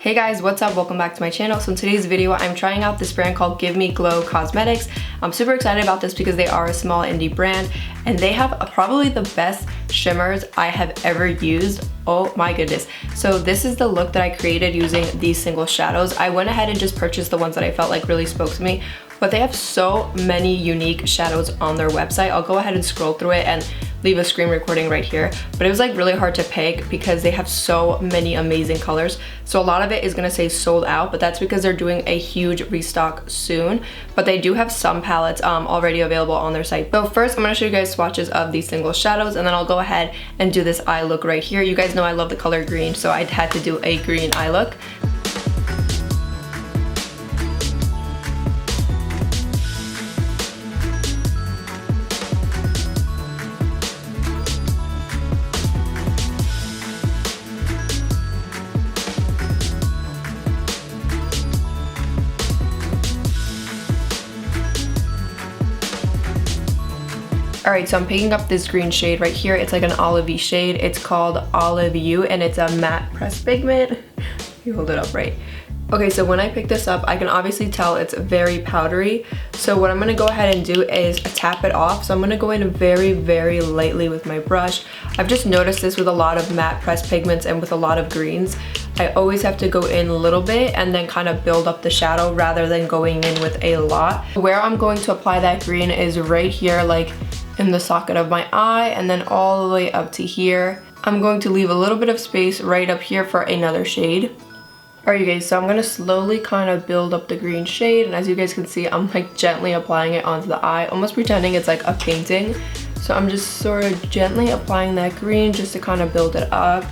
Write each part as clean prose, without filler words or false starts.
Hey guys, what's up? Welcome back to my channel. So in today's video, I'm trying out this brand called Give Me Glow Cosmetics. I'm super excited about this because they are a small indie brand and they have probably the best shimmers I have ever used. Oh my goodness. So this is the look that I created using these single shadows. I went ahead and just purchased the ones that I felt like really spoke to me, but they have so many unique shadows on their website. I'll go ahead and scroll through it and leave a screen recording right here, but it was like really hard to pick because they have so many amazing colors. So a lot of it is gonna say sold out, but that's because they're doing a huge restock soon, but they do have some palettes already available on their site. So first I'm gonna show you guys swatches of these single shadows, and then I'll go ahead and do this eye look right here. You guys know I love the color green, so I had to do a green eye look. Alright, so I'm picking up this green shade right here. It's like an olivey shade. It's called Olive You and it's a matte pressed pigment. You hold it up right. Okay, so when I pick this up, I can obviously tell it's very powdery. So what I'm gonna go ahead and do is tap it off. So I'm gonna go in very, very lightly with my brush. I've just noticed this with a lot of matte pressed pigments and with a lot of greens. I always have to go in a little bit and then kind of build up the shadow rather than going in with a lot. Where I'm going to apply that green is right here, like in the socket of my eye, and then all the way up to here. I'm going to leave a little bit of space right up here for another shade. Alright you guys, so I'm gonna slowly kind of build up the green shade, and as you guys can see, I'm like gently applying it onto the eye, almost pretending it's like a painting. So I'm just sort of gently applying that green just to kind of build it up.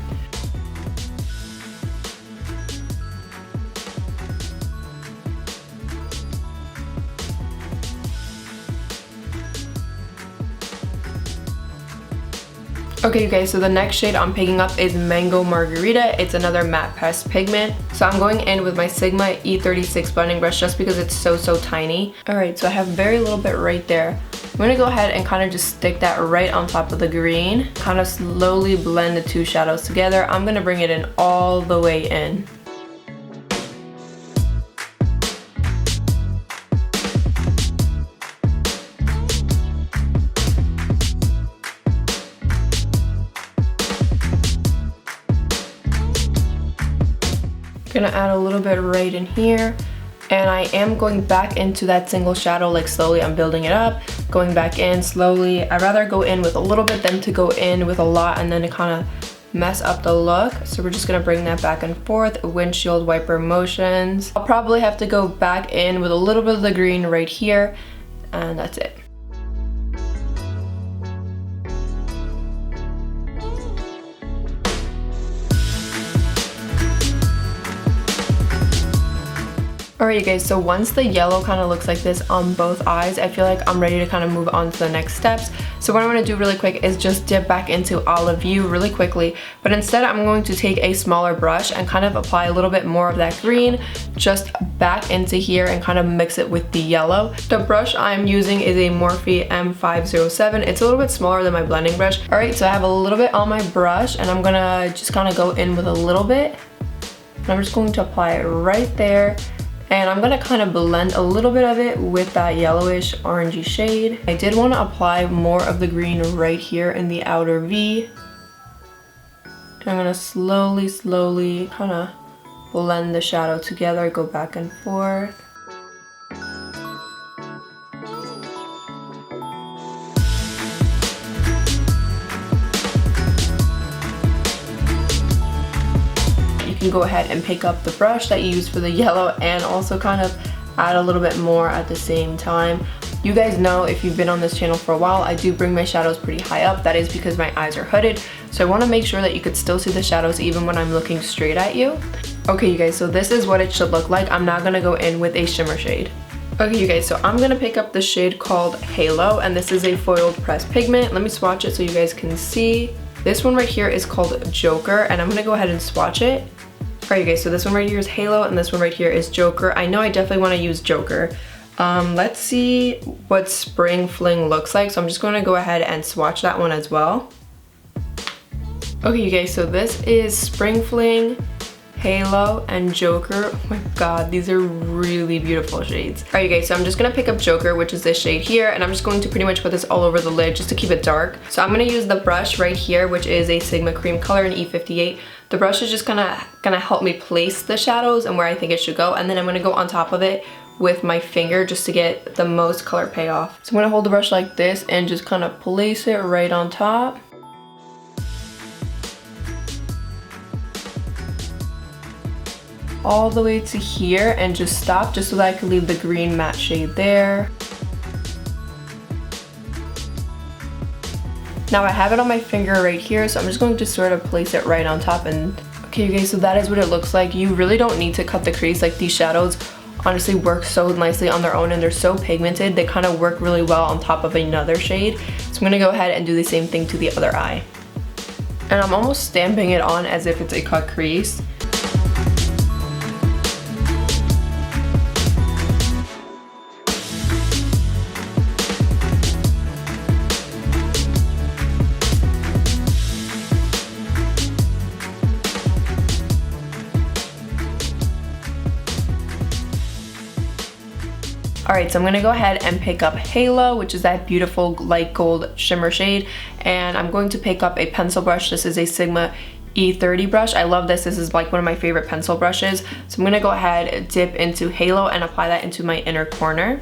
Okay you guys, so the next shade I'm picking up is Mango Margarita. It's another matte pressed pigment. So I'm going in with my Sigma E36 blending brush just because it's so tiny. Alright, so I have very little bit right there. I'm gonna go ahead and kind of just stick that right on top of the green. Kind of slowly blend the two shadows together. I'm gonna bring it in all the way in. Gonna add a little bit right in here, and I am going back into that single shadow, like slowly I'm building it up, going back in slowly. I'd rather go in with a little bit than to go in with a lot and then to kind of mess up the look. So we're just gonna bring that back and forth, windshield wiper motions. I'll probably have to go back in with a little bit of the green right here, and that's it. Alright you guys, so once the yellow kind of looks like this on both eyes, I feel like I'm ready to kind of move on to the next steps. So what I'm going to do really quick is just dip back into Olive You really quickly, but instead I'm going to take a smaller brush and kind of apply a little bit more of that green just back into here and kind of mix it with the yellow. The brush I'm using is a Morphe M507. It's a little bit smaller than my blending brush. Alright, so I have a little bit on my brush and I'm gonna just kind of go in with a little bit. And I'm just going to apply it right there. And I'm gonna kind of blend a little bit of it with that yellowish orangey shade. I did want to apply more of the green right here in the outer V. And I'm gonna slowly kind of blend the shadow together, go back and forth. You can go ahead and pick up the brush that you used for the yellow and also kind of add a little bit more at the same time. You guys know, if you've been on this channel for a while, I do bring my shadows pretty high up. That is because my eyes are hooded, so I want to make sure that you could still see the shadows even when I'm looking straight at you. Okay you guys, so this is what it should look like. I'm now gonna go in with a shimmer shade. Okay you guys, so I'm gonna pick up the shade called Halo, and this is a foiled pressed pigment. Let me swatch it so you guys can see. This one right here is called Joker, and I'm gonna go ahead and swatch it. Alright guys, so this one right here is Halo and this one right here is Joker. I know I definitely want to use Joker. Let's see what Spring Fling looks like. So I'm just going to go ahead and swatch that one as well. Okay you guys, so this is Spring Fling Halo, and Joker. Oh my god, these are really beautiful shades. Alright, you guys, so I'm just gonna pick up Joker, which is this shade here, and I'm just going to pretty much put this all over the lid just to keep it dark. So I'm gonna use the brush right here, which is a Sigma cream color in E58. The brush is just gonna help me place the shadows and where I think it should go, and then I'm gonna go on top of it with my finger just to get the most color payoff. So I'm gonna hold the brush like this and just kind of place it right on top. All the way to here and just stop just so that I can leave the green matte shade there. Now I have it on my finger right here, so I'm just going to sort of place it right on top. And okay, you guys, so that is what it looks like. You really don't need to cut the crease. Like, these shadows honestly work so nicely on their own, and they're so pigmented. They kind of work really well on top of another shade. So I'm gonna go ahead and do the same thing to the other eye. And I'm almost stamping it on as if it's a cut crease. Alright, so I'm gonna go ahead and pick up Halo, which is that beautiful light gold shimmer shade, and I'm going to pick up a pencil brush. This is a Sigma E30 brush. I love this. This is like one of my favorite pencil brushes. So I'm gonna go ahead and dip into Halo and apply that into my inner corner.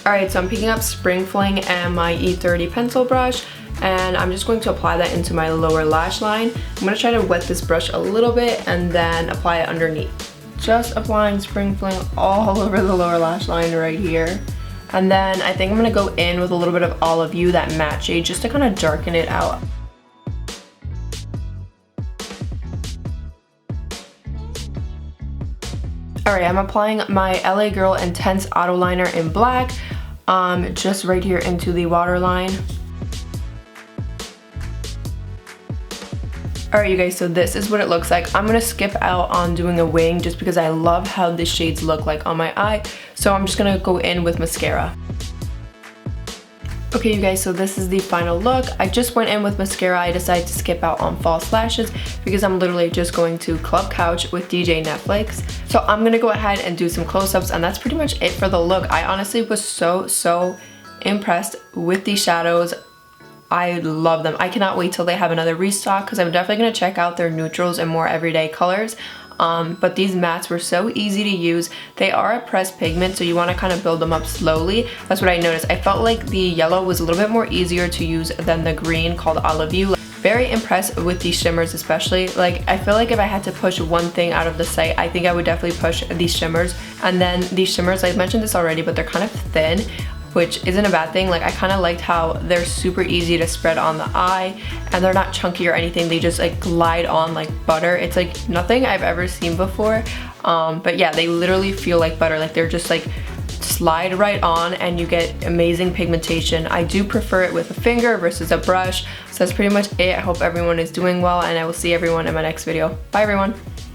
Alright, so I'm picking up Spring Fling and my E30 pencil brush, and I'm just going to apply that into my lower lash line. I'm going to try to wet this brush a little bit and then apply it underneath. Just applying Spring Fling all over the lower lash line right here. And then I think I'm going to go in with a little bit of Olive You, that matte shade, just to kind of darken it out. Alright, I'm applying my LA Girl Intense Auto Liner in black, just right here into the waterline. Alright, you guys, so this is what it looks like. I'm gonna skip out on doing a wing just because I love how the shades look like on my eye. So I'm just gonna go in with mascara. Okay, you guys, so this is the final look. I just went in with mascara. I decided to skip out on false lashes because I'm literally just going to Club Couch with DJ Netflix. So I'm gonna go ahead and do some close-ups, and that's pretty much it for the look. I honestly was so impressed with these shadows. I love them. I cannot wait till they have another restock because I'm definitely going to check out their neutrals and more everyday colors. But these mattes were so easy to use. They are a pressed pigment, so you want to kind of build them up slowly. That's what I noticed. I felt like the yellow was a little bit more easier to use than the green called Olive You. Very impressed with these shimmers especially. Like, I feel like if I had to push one thing out of the site, I think I would definitely push these shimmers. And then these shimmers, I mentioned this already, but they're kind of thin, which isn't a bad thing. Like, I kind of liked how they're super easy to spread on the eye, and they're not chunky or anything. They just like glide on like butter. It's like nothing I've ever seen before. But yeah, they literally feel like butter. Like, they're just like slide right on and you get amazing pigmentation. I do prefer it with a finger versus a brush. So that's pretty much it. I hope everyone is doing well, and I will see everyone in my next video. Bye everyone.